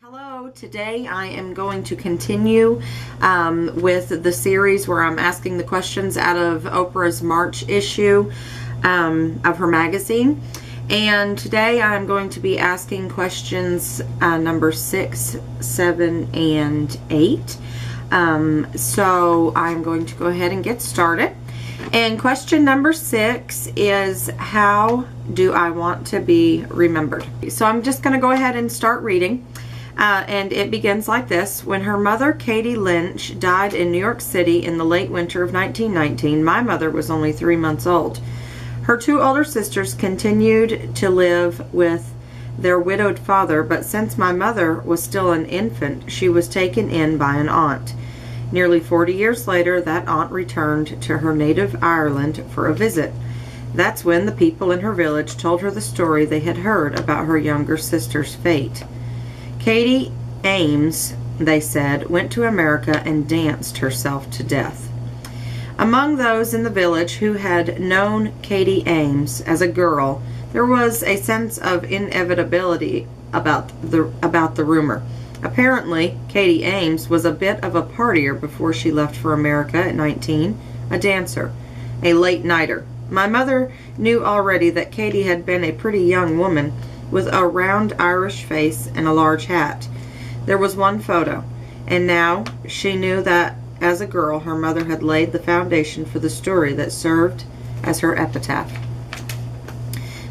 Hello, today I am going to continue with the series where I'm asking the questions out of Oprah's March issue of her magazine. And today I'm going to be asking questions number 6, 7, and 8. So I'm going to go ahead and get started. And question number 6 is, how do I want to be remembered? So I'm just going to go ahead and start reading. And it begins like this. When her mother, Katie Lynch, died in New York City in the late winter of 1919, my mother was only 3 months old. Her 2 older sisters continued to live with their widowed father, but since my mother was still an infant, she was taken in by an aunt. Nearly 40 years later, that aunt returned to her native Ireland for a visit. That's when the people in her village told her the story they had heard about her younger sister's fate. Katie Ames, they said, went to America and danced herself to death. Among those in the village who had known Katie Ames as a girl, there was a sense of inevitability about the rumor. Apparently, Katie Ames was a bit of a partier before she left for America at 19, a dancer, a late-nighter. My mother knew already that Katie had been a pretty young woman, with a round Irish face and a large hat. There was one photo, and now she knew that as a girl her mother had laid the foundation for the story that served as her epitaph.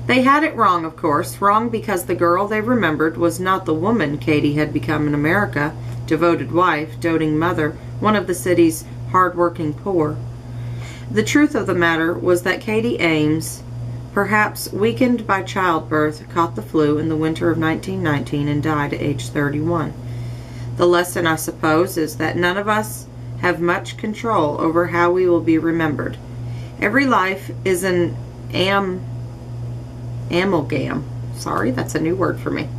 They had it wrong, of course, wrong because the girl they remembered was not the woman Katie had become in America, devoted wife, doting mother, one of the city's hard-working poor. The truth of the matter was that Katie Ames, perhaps weakened by childbirth, caught the flu in the winter of 1919 and died at age 31. The lesson, I suppose, is that none of us have much control over how we will be remembered. Every life is an amalgam. Sorry, that's a new word for me.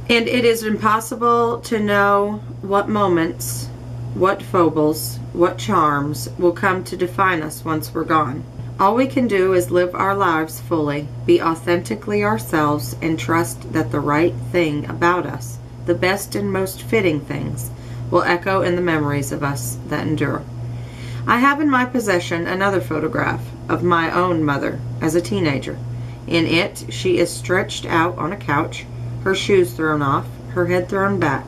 And it is impossible to know what moments, what foibles, what charms will come to define us once we're gone. All we can do is live our lives fully, be authentically ourselves, and trust that the right thing about us, the best and most fitting things, will echo in the memories of us that endure. I have in my possession another photograph of my own mother as a teenager. In it, she is stretched out on a couch, her shoes thrown off, her head thrown back,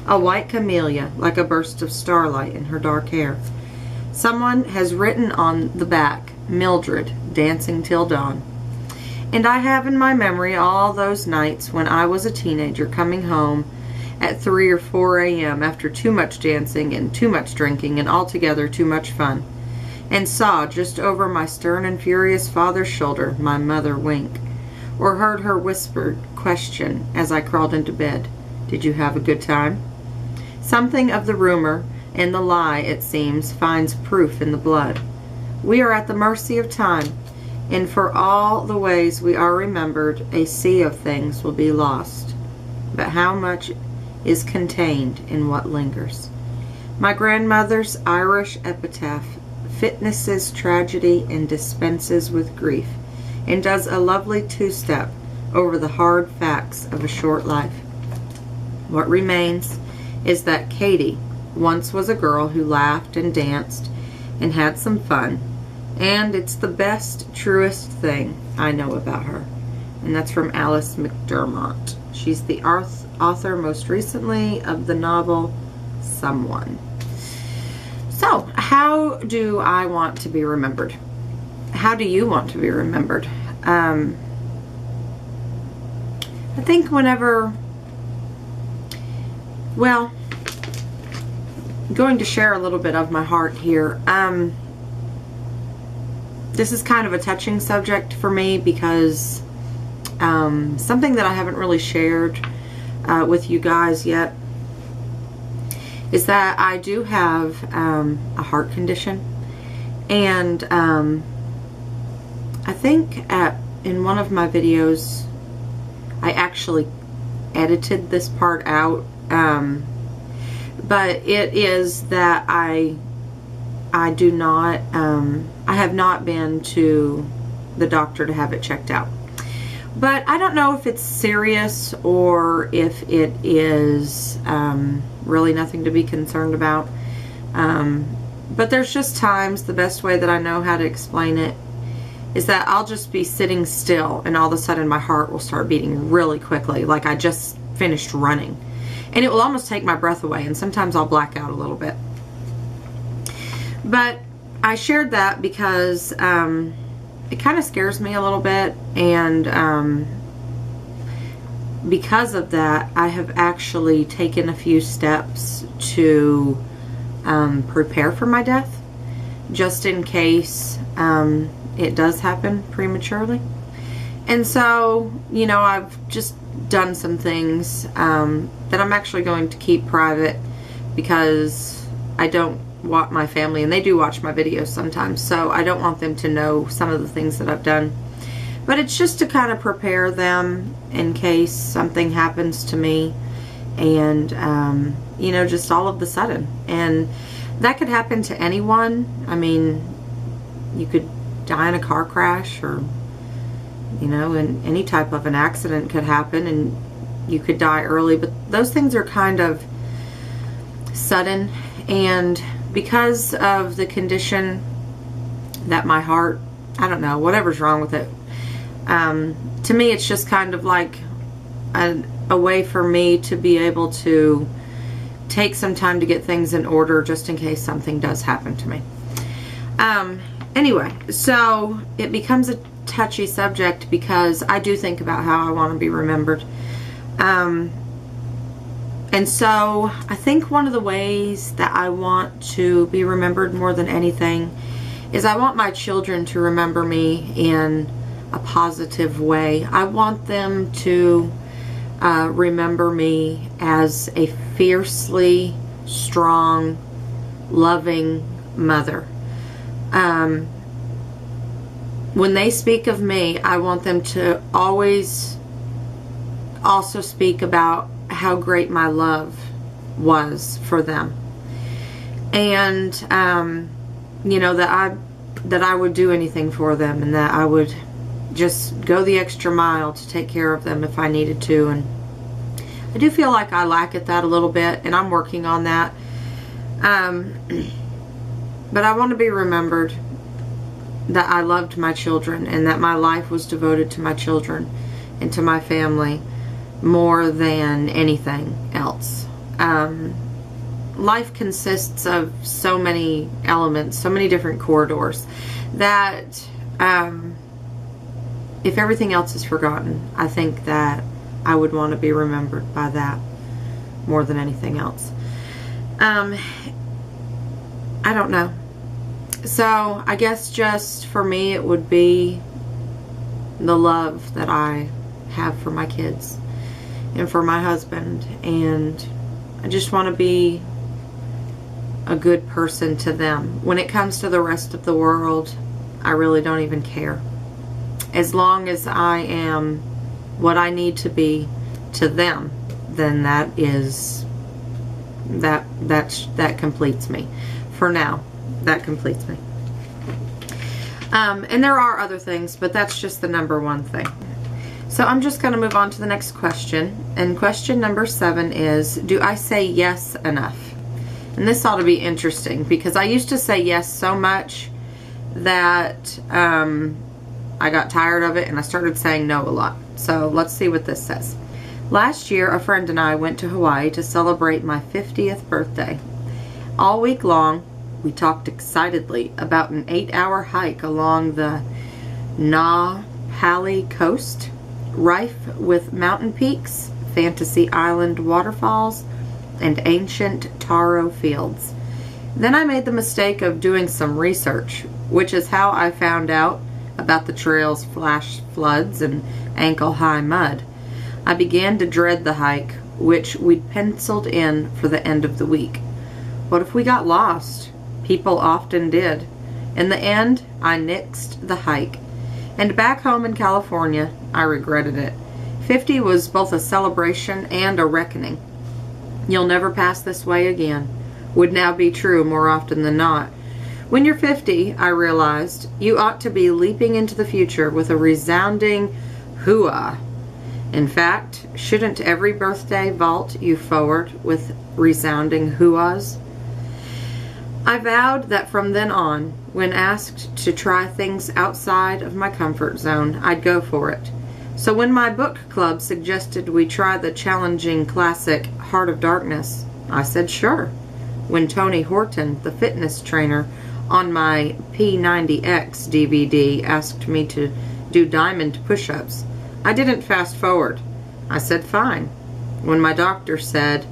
a white camellia like a burst of starlight in her dark hair. Someone has written on the back, Mildred, dancing till dawn. And I have in my memory all those nights when I was a teenager coming home at 3 or 4 a.m. after too much dancing and too much drinking and altogether too much fun, and saw just over my stern and furious father's shoulder my mother wink, or heard her whispered question as I crawled into bed, "Did you have a good time?" Something of the rumor and the lie, it seems, finds proof in the blood. We are at the mercy of time, and for all the ways we are remembered, a sea of things will be lost. But how much is contained in what lingers? My grandmother's Irish epitaph fitnesses tragedy and dispenses with grief, and does a lovely two-step over the hard facts of a short life. What remains is that Katie once was a girl who laughed and danced and had some fun, and it's the best, truest thing I know about her. And that's from Alice McDermott. She's the author most recently of the novel Someone. So, how do I want to be remembered? How do you want to be remembered? I think whenever, well, I'm going to share a little bit of my heart here. This is kind of a touching subject for me because something that I haven't really shared with you guys yet is that I do have a heart condition, and I think in one of my videos I actually edited this part out, but it is that I do not, I have not been to the doctor to have it checked out. But I don't know if it's serious or if it is really nothing to be concerned about. But there's just times, the best way that I know how to explain it is that I'll just be sitting still and all of a sudden my heart will start beating really quickly, like I just finished running. And it will almost take my breath away, and sometimes I'll black out a little bit. But I shared that because it kind of scares me a little bit, and because of that, I have actually taken a few steps to prepare for my death, just in case it does happen prematurely. And so, you know, I've just done some things that I'm actually going to keep private, because I don't want my family, and they do watch my videos sometimes, so I don't want them to know some of the things that I've done. But it's just to kind of prepare them in case something happens to me, and you know, just all of a sudden. And that could happen to anyone. I mean, you could die in a car crash, or you know, and any type of an accident could happen and you could die early, but those things are kind of sudden. And because of the condition that my heart, I don't know, whatever's wrong with it, to me it's just kind of like a way for me to be able to take some time to get things in order, just in case something does happen to me. Anyway, so it becomes a touchy subject because I do think about how I want to be remembered. And so I think one of the ways that I want to be remembered more than anything is I want my children to remember me in a positive way. I want them to remember me as a fiercely strong, loving mother. When they speak of me, I want them to always also speak about how great my love was for them. And, you know, that I would do anything for them, and that I would just go the extra mile to take care of them if I needed to. And I do feel like I lack at that a little bit, and I'm working on that. But I want to be remembered that I loved my children, and that my life was devoted to my children and to my family more than anything else. Life consists of so many elements, so many different corridors, that if everything else is forgotten, I think that I would want to be remembered by that more than anything else. I don't know. So I guess just for me it would be the love that I have for my kids and for my husband, and I just want to be a good person to them. When it comes to the rest of the world, I really don't even care. As long as I am what I need to be to them, then that completes me. For now, that completes me. And there are other things, but that's just the number one thing. So I'm just going to move on to the next question. And question number 7 is, do I say yes enough? And this ought to be interesting, because I used to say yes so much that I got tired of it, and I started saying no a lot. So let's see what this says. Last year, a friend and I went to Hawaii to celebrate my 50th birthday. All week long, we talked excitedly about an 8-hour hike along the Na Pali coast, rife with mountain peaks, fantasy island waterfalls, and ancient taro fields. Then I made the mistake of doing some research, which is how I found out about the trail's flash floods and ankle-high mud. I began to dread the hike, which we'd penciled in for the end of the week. What if we got lost? People often did. In the end, I nixed the hike. And back home in California, I regretted it. 50 was both a celebration and a reckoning. You'll never pass this way again would now be true more often than not. When you're 50, I realized, you ought to be leaping into the future with a resounding Hooah. In fact, shouldn't every birthday vault you forward with resounding hooahs? I vowed that from then on, when asked to try things outside of my comfort zone, I'd go for it. So when my book club suggested we try the challenging classic Heart of Darkness, I said sure. When Tony Horton, the fitness trainer, on my P90X DVD asked me to do diamond push-ups, I didn't fast forward. I said fine. When my doctor said,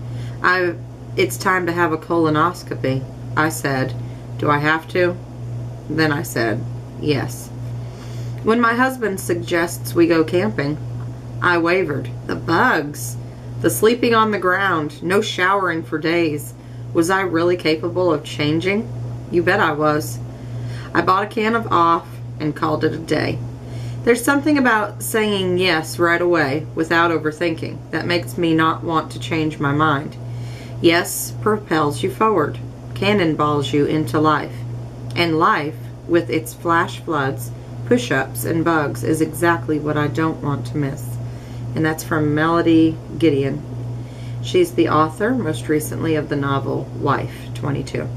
it's time to have a colonoscopy, I said, do I have to? Then I said, yes. When my husband suggests we go camping, I wavered. The bugs, the sleeping on the ground, no showering for days. Was I really capable of changing? You bet I was. I bought a can of off and called it a day. There's something about saying yes right away without overthinking that makes me not want to change my mind. Yes propels you forward, cannonballs you into life. And life, with its flash floods, push-ups, and bugs, is exactly what I don't want to miss. And that's from Melody Gideon. She's the author, most recently, of the novel Wife, 22.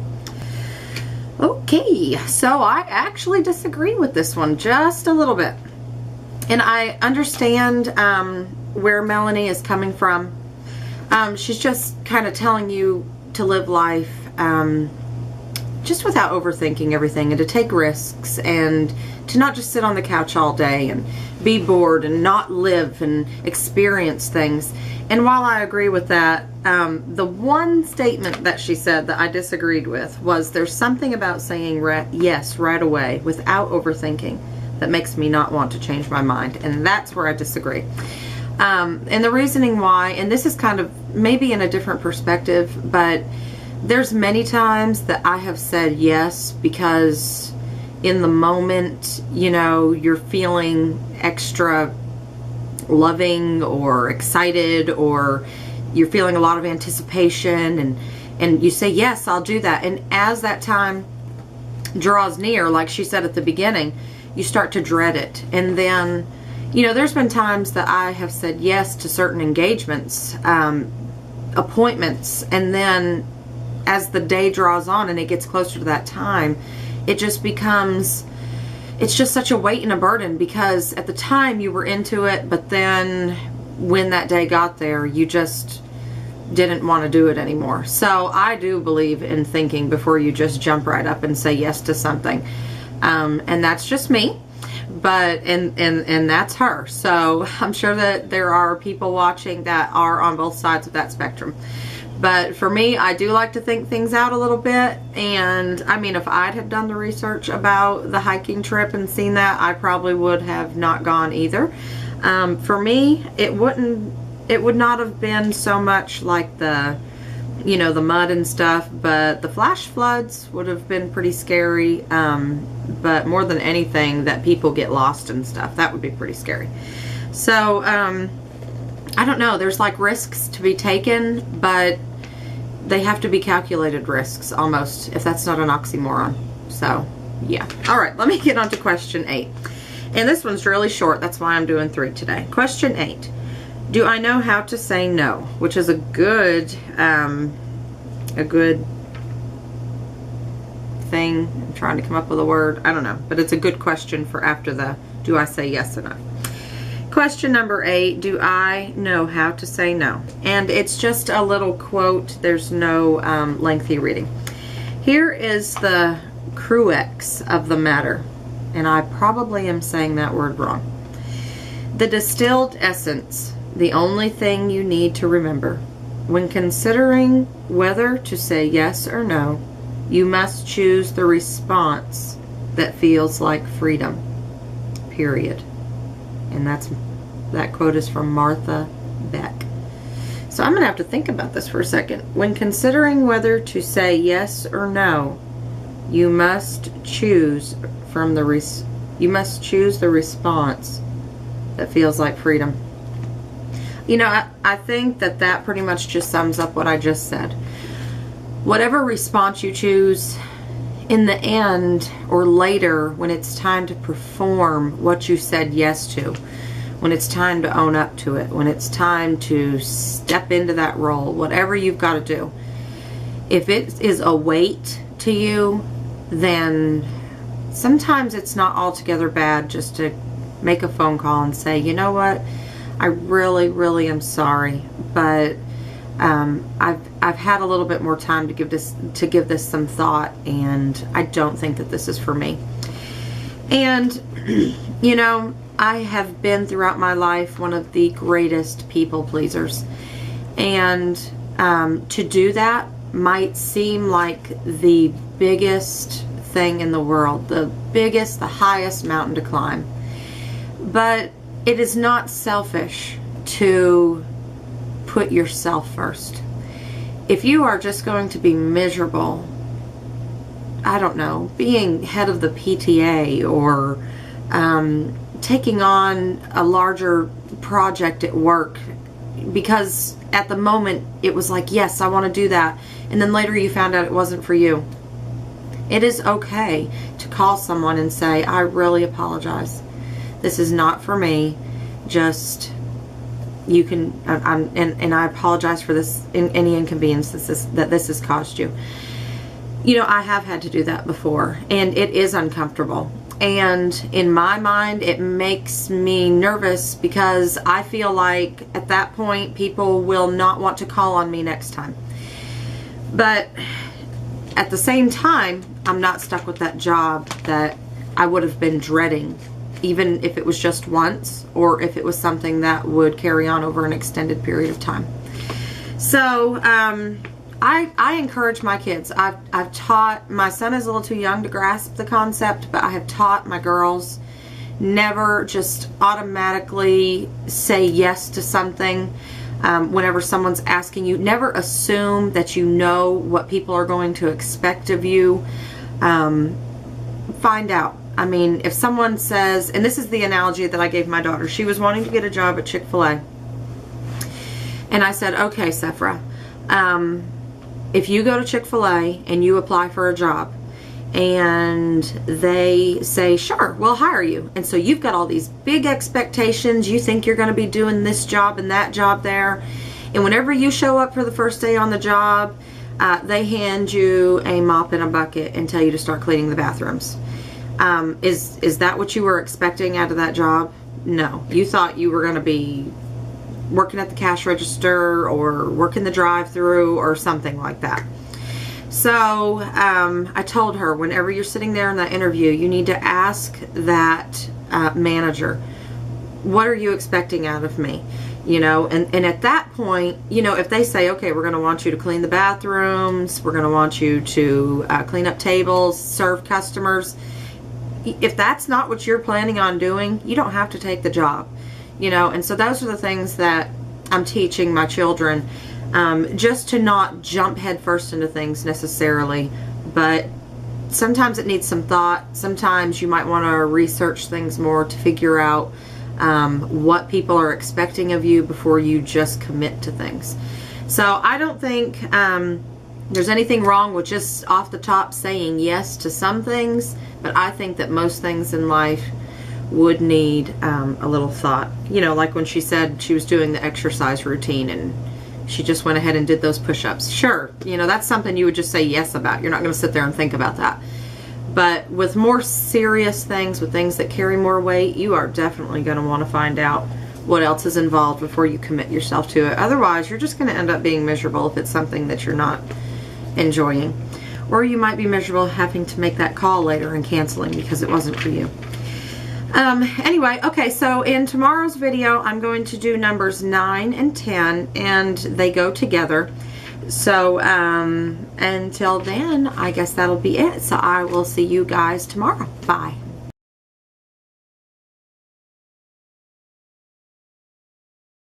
Okay, so I actually disagree with this one just a little bit. And I understand where Melanie is coming from. She's just kind of telling you to live life just without overthinking everything, and to take risks, and to not just sit on the couch all day and be bored and not live and experience things. And while I agree with that, the one statement that she said that I disagreed with was there's something about saying yes right away without overthinking that makes me not want to change my mind. And that's where I disagree. And the reasoning why, and this is kind of maybe in a different perspective, but there's many times that I have said yes because in the moment, you know, you're feeling extra loving or excited, or you're feeling a lot of anticipation, and you say, yes, I'll do that. And as that time draws near, like she said at the beginning, you start to dread it. And then, you know, there's been times that I have said yes to certain engagements, appointments, and then as the day draws on and it gets closer to that time, it just becomes, it's just such a weight and a burden, because at the time you were into it, but then when that day got there, you just didn't want to do it anymore. So I do believe in thinking before you just jump right up and say yes to something. And that's just me, but, and that's her. So I'm sure that there are people watching that are on both sides of that spectrum. But for me, I do like to think things out a little bit. And I mean, if I'd have done the research about the hiking trip and seen that, I probably would have not gone either. For me, it would not have been so much like the, you know, the mud and stuff, but the flash floods would have been pretty scary. But more than anything, that people get lost and stuff, that would be pretty scary. So, I don't know, there's like risks to be taken, but they have to be calculated risks almost, if that's not an oxymoron. So, yeah. All right, let me get on to question 8. And this one's really short, that's why I'm doing 3 today. Question 8. Do I know how to say no? Which is a good thing. I'm trying to come up with a word. I don't know. But it's a good question for after the do I say yes enough. Question number 8. Do I know how to say no? And it's just a little quote. There's no lengthy reading. Here is the crux of the matter. And I probably am saying that word wrong. The distilled essence. The only thing you need to remember. When considering whether to say yes or no, you must choose the response that feels like freedom. Period. And that quote is from Martha Beck. So I'm going to have to think about this for a second. When considering whether to say yes or no, you must choose the response that feels like freedom. You know, I think that pretty much just sums up what I just said. Whatever response you choose, in the end or later when it's time to perform what you said yes to, when it's time to own up to it, when it's time to step into that role, whatever you've got to do. If it is a weight to you, then sometimes it's not altogether bad just to make a phone call and say, you know what, I really, really am sorry, but I've had a little bit more time to give this some thought, and I don't think that this is for me. And you know, I have been throughout my life one of the greatest people pleasers, and to do that might seem like the biggest thing in the world, the biggest, the highest mountain to climb. But it is not selfish to put yourself first. If you are just going to be miserable, I don't know, being head of the PTA or taking on a larger project at work, because at the moment it was like, yes, I want to do that, and then later you found out it wasn't for you. It is okay to call someone and say, I really apologize. This is not for me. Just, you can, and I apologize for this, any inconvenience that this has caused you. You know, I have had to do that before, and it is uncomfortable. And in my mind, it makes me nervous because I feel like at that point, people will not want to call on me next time. But at the same time, I'm not stuck with that job that I would have been dreading, even if it was just once, or if it was something that would carry on over an extended period of time. So, I encourage my kids. I've taught, my son is a little too young to grasp the concept, but I have taught my girls, never just automatically say yes to something whenever someone's asking you. Never assume that you know what people are going to expect of you. Find out. I mean, if someone says, and this is the analogy that I gave my daughter. She was wanting to get a job at Chick-fil-A. And I said, okay, Sephra, if you go to Chick-fil-A and you apply for a job and they say, sure, we'll hire you. And so you've got all these big expectations. You think you're going to be doing this job and that job there. And whenever you show up for the first day on the job, they hand you a mop and a bucket and tell you to start cleaning the bathrooms. Is that what you were expecting out of that job? No. You thought you were going to be working at the cash register or working the drive-through or something like that. So I told her, whenever you're sitting there in that interview, you need to ask that manager, what are you expecting out of me? You know, and at that point, you know, if they say, okay, we're going to want you to clean the bathrooms, we're going to want you to clean up tables, serve customers, if that's not what you're planning on doing, you don't have to take the job. You know, and so those are the things that I'm teaching my children, just to not jump headfirst into things necessarily, but sometimes it needs some thought. Sometimes you might want to research things more to figure out what people are expecting of you before you just commit to things. So I don't think there's anything wrong with just off the top saying yes to some things, but I think that most things in life would need a little thought. You know, like when she said she was doing the exercise routine and she just went ahead and did those push-ups. Sure, you know, that's something you would just say yes about. You're not going to sit there and think about that. But with more serious things, with things that carry more weight, you are definitely going to want to find out what else is involved before you commit yourself to it. Otherwise, you're just going to end up being miserable if it's something that you're not enjoying. Or you might be miserable having to make that call later and canceling because it wasn't for you. Anyway, okay, so in tomorrow's video, I'm going to do numbers 9 and 10, and they go together. So, until then, I guess that'll be it. So I will see you guys tomorrow. Bye.